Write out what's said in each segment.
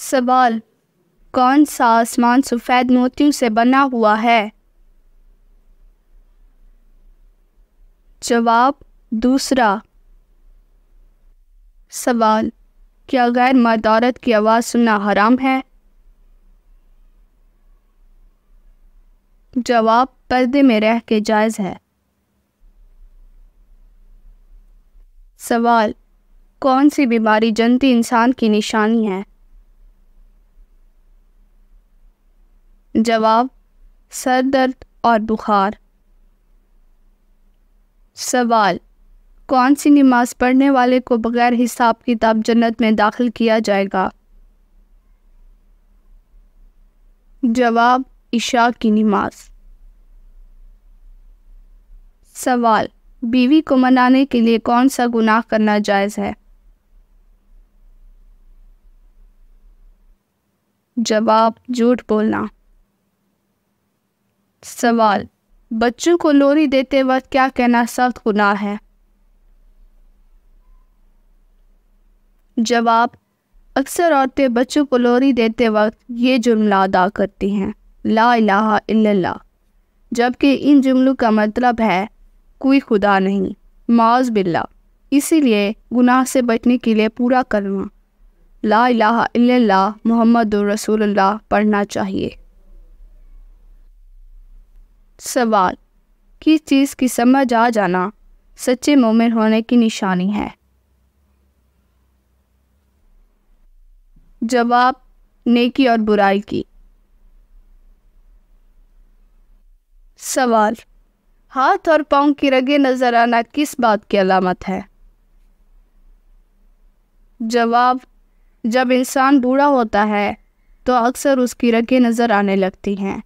سوال: کون سا آسمان سفید موتیوں سے بنا ہوا ہے؟ جواب: دوسرا۔ سوال: کیا غیر مرد عورت کی آواز سننا حرام ہے؟ جواب: پردے میں رہ کے جائز ہے۔ سوال: کون سی بیماری جنتی انسان کی نشانی ہے؟ جواب: سر درد اور بخار۔ سوال: کون سی نماز پڑھنے والے کو بغیر حساب کتاب جنت میں داخل کیا جائے گا؟ جواب: عشاء کی نماز۔ سوال: بیوی کو منانے کے لیے کون سا گناہ کرنا جائز ہے؟ جواب: جھوٹ بولنا۔ سوال: بچوں کو لوری دیتے وقت کیا کہنا سخت گناہ ہے؟ جواب: اکثر عورتیں بچوں کو لوری دیتے وقت یہ جملہ ادا کرتی ہیں: لا الہ الا اللہ، جبکہ ان جملوں کا مطلب ہے کوئی خدا نہیں، معاذ باللہ۔ اسی لیے گناہ سے بچنے کے لیے پورا کلمہ لا الہ الا اللہ محمد رسول اللہ پڑھنا چاہیے۔ سوال: کس چیز کی سمجھ آ جانا سچے مومن ہونے کی نشانی ہے؟ جواب: نیکی اور برائی کی۔ سوال: ہاتھ اور پاؤں کی رگیں نظر آنا کس بات کی علامت ہے؟ جواب: جب انسان بوڑھا ہوتا ہے تو اکثر اس کی رگیں نظر آنے لگتی ہیں،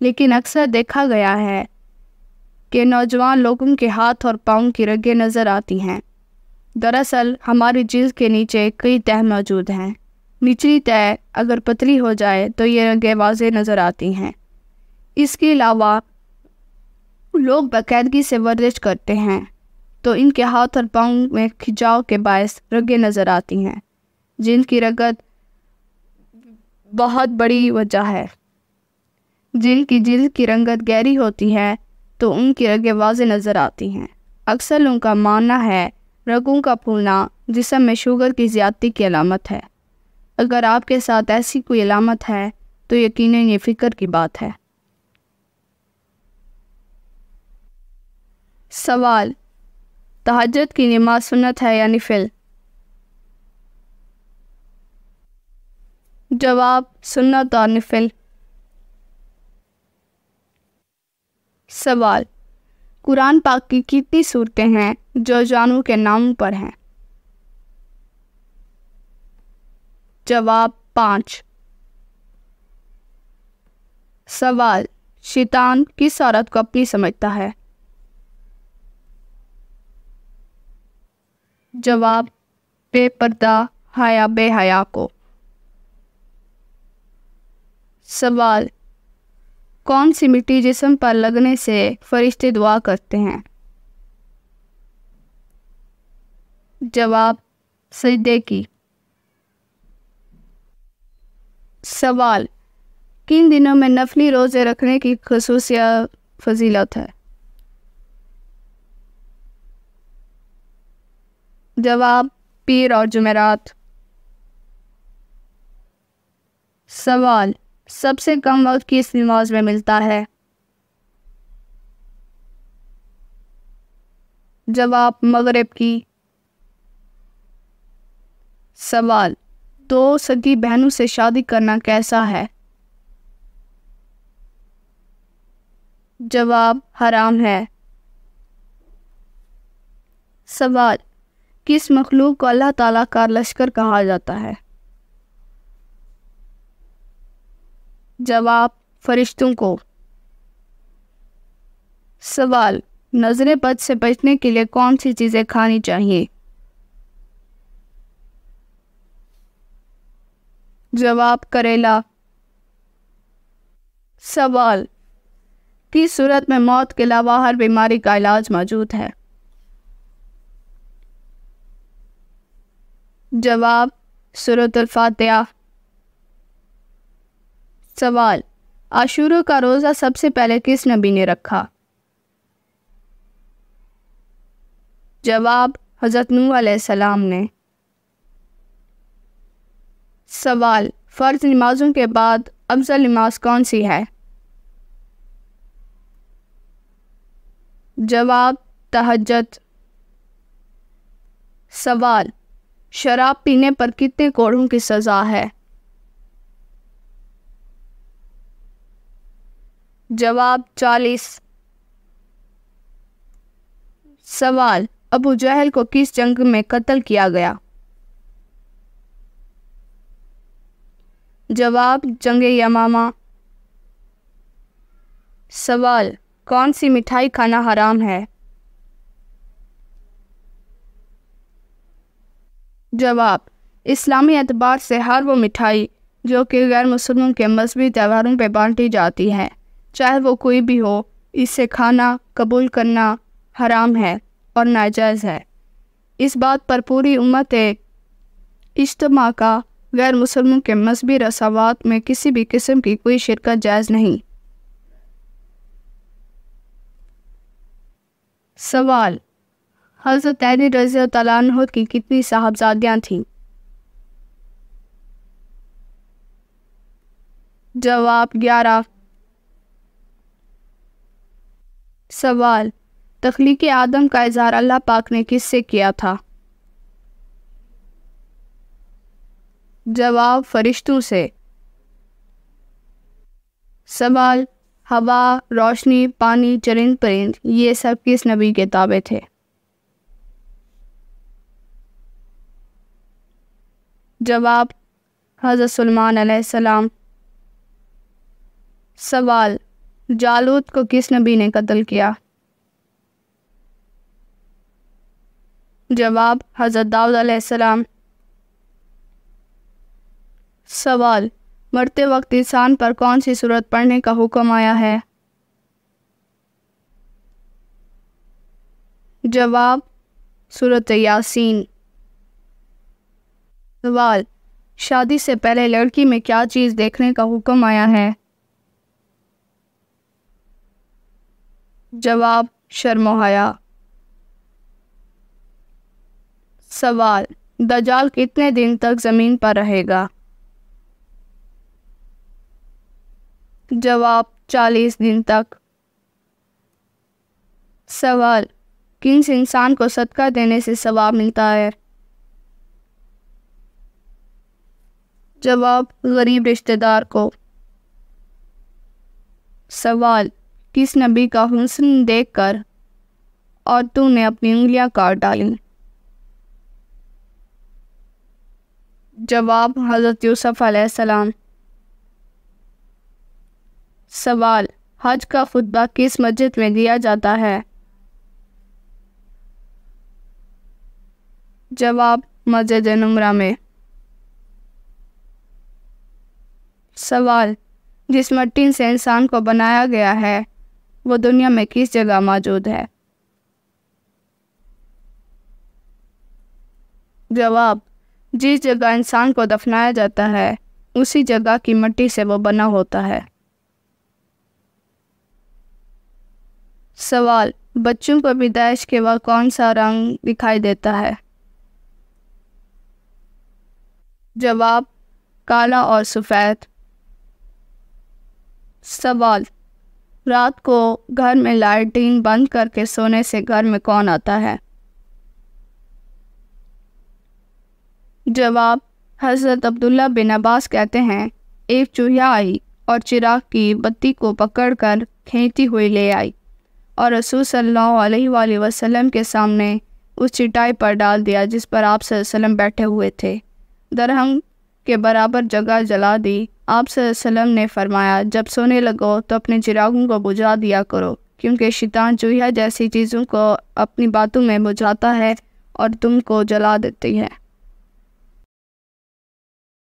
لیکن اکثر دیکھا گیا ہے کہ نوجوان لوگوں کے ہاتھ اور پاؤں کی رگیں نظر آتی ہیں۔ دراصل ہماری جلد کے نیچے کئی تہہ موجود ہیں۔ نچلی تہہ اگر پتلی ہو جائے تو یہ رگیں واضح نظر آتی ہیں۔ اس کے علاوہ لوگ باقاعدگی سے ورزش کرتے ہیں تو ان کے ہاتھ اور پاؤں میں کھچاؤ کے باعث رگیں نظر آتی ہیں، جن کی رگت بہت بڑی وجہ ہے۔ جن کی جلد کی رنگت گہری ہوتی ہے تو ان کی رگیں واضح نظر آتی ہیں۔ اکثر لوگوں کا ماننا ہے رگوں کا پھولنا جسم میں شوگر کی زیادتی کی علامت ہے۔ اگر آپ کے ساتھ ایسی کوئی علامت ہے تو یقیناً یہ فکر کی بات ہے۔ سوال: تہجد کی نماز سنت ہے یا نفل؟ جواب: سنت اور نفل۔ سوال: قرآن پاک کی کتنی سورتیں ہیں جو جانوروں کے ناموں پر ہیں؟ جواب: 5۔ سوال: شیطان کس عورت کو اپنی سمجھتا ہے؟ جواب: بے پردہ حیا بے حیا کو۔ سوال: کون سی مٹی جسم پر لگنے سے فرشتے دعا کرتے ہیں؟ جواب: سجدے کی۔ سوال: کن دنوں میں نفلی روزے رکھنے کی خصوصیت فضیلت ہے؟ جواب: پیر اور جمعرات۔ سوال: سب سے کم وقت کس نماز میں ملتا ہے؟ جواب: مغرب کی۔ سوال: 2 سگی بہنوں سے شادی کرنا کیسا ہے؟ جواب: حرام ہے۔ سوال: کس مخلوق کو اللہ تعالیٰ کا لشکر کہا جاتا ہے؟ جواب: فرشتوں کو۔ سوال: نظر بد سے بچنے کے لیے کون سی چیزیں کھانی چاہیے؟ جواب: کریلا۔ سوال: کس صورت میں موت کے علاوہ ہر بیماری کا علاج موجود ہے؟ جواب: سورۃ الفاتحہ۔ سوال: عاشورہ کا روزہ سب سے پہلے کس نبی نے رکھا؟ جواب: حضرت نوح علیہ السلام نے۔ سوال: فرض نمازوں کے بعد افضل نماز کون سی ہے؟ جواب: تہجد۔ سوال: شراب پینے پر کتنے کوڑوں کی سزا ہے؟ جواب: 40۔ سوال: ابو جہل کو کس جنگ میں قتل کیا گیا؟ جواب: جنگ یمامہ۔ سوال: کون سی مٹھائی کھانا حرام ہے؟ جواب: اسلامی اعتبار سے ہر وہ مٹھائی جو کہ غیر مسلموں کے مذہبی تہواروں پہ بانٹی جاتی ہے، چاہے وہ کوئی بھی ہو، اسے کھانا قبول کرنا حرام ہے اور ناجائز ہے۔ اس بات پر پوری امت اجتماع کا غیر مسلموں کے مذہبی رسومات میں کسی بھی قسم کی کوئی شرکت جائز نہیں۔ سوال: حضرت علی رضی اللہ عنہ کی کتنی صاحبزادیاں تھیں؟ جواب: 11۔ سوال: تخلیق آدم کا اظہار اللہ پاک نے کس سے کیا تھا؟ جواب: فرشتوں سے۔ سوال: ہوا، روشنی، پانی، چرند پرند، یہ سب کس نبی کے تابع تھے؟ جواب: حضرت سلیمان علیہ السلام۔ سوال: جالوت کو کس نبی نے قتل کیا؟ جواب: حضرت داؤد علیہ السلام۔ سوال: مرتے وقت انسان پر کون سی سورت پڑھنے کا حکم آیا ہے؟ جواب: سورت یاسین۔ سوال: شادی سے پہلے لڑکی میں کیا چیز دیکھنے کا حکم آیا ہے؟ جواب: شرم و حیا۔ سوال: دجال کتنے دن تک زمین پر رہے گا؟ جواب: 40 دن تک۔ سوال: کس انسان کو صدقہ دینے سے ثواب ملتا ہے؟ جواب: غریب رشتہ دار کو۔ سوال: کس نبی کا حسن دیکھ کر عورتوں نے اپنی انگلیاں کاٹ ڈالیں؟ جواب: حضرت یوسف علیہ السلام۔ سوال: حج کا خطبہ کس مسجد میں دیا جاتا ہے؟ جواب: مسجد نمرہ میں۔ سوال: جس مٹی سے انسان کو بنایا گیا ہے وہ دنیا میں کس جگہ موجود ہے؟ جواب: جس جگہ انسان کو دفنایا جاتا ہے اسی جگہ کی مٹی سے وہ بنا ہوتا ہے۔ سوال: بچوں کو پیدائش کے وقت کون سا رنگ دکھائی دیتا ہے؟ جواب: کالا اور سفید۔ سوال: رات کو گھر میں لائٹیں بند کر کے سونے سے گھر میں کون آتا ہے؟ جواب: حضرت عبداللہ بن عباس کہتے ہیں ایک چوہیا آئی اور چراغ کی بتی کو پکڑ کر کھینچتی ہوئی لے آئی اور رسول صلی اللہ علیہ وآلہ وسلم کے سامنے اس چٹائی پر ڈال دیا جس پر آپ صلی اللہ علیہ وسلم بیٹھے ہوئے تھے۔ درہم کے برابر جگہ جلا دی۔ آپ صلی اللہ علیہ وسلم نے فرمایا جب سونے لگو تو اپنے چراغوں کو بجھا دیا کرو کیونکہ شیطان چوہیا جیسی چیزوں کو اپنی باتوں میں بجھاتا ہے اور تم کو جلا دیتی ہے۔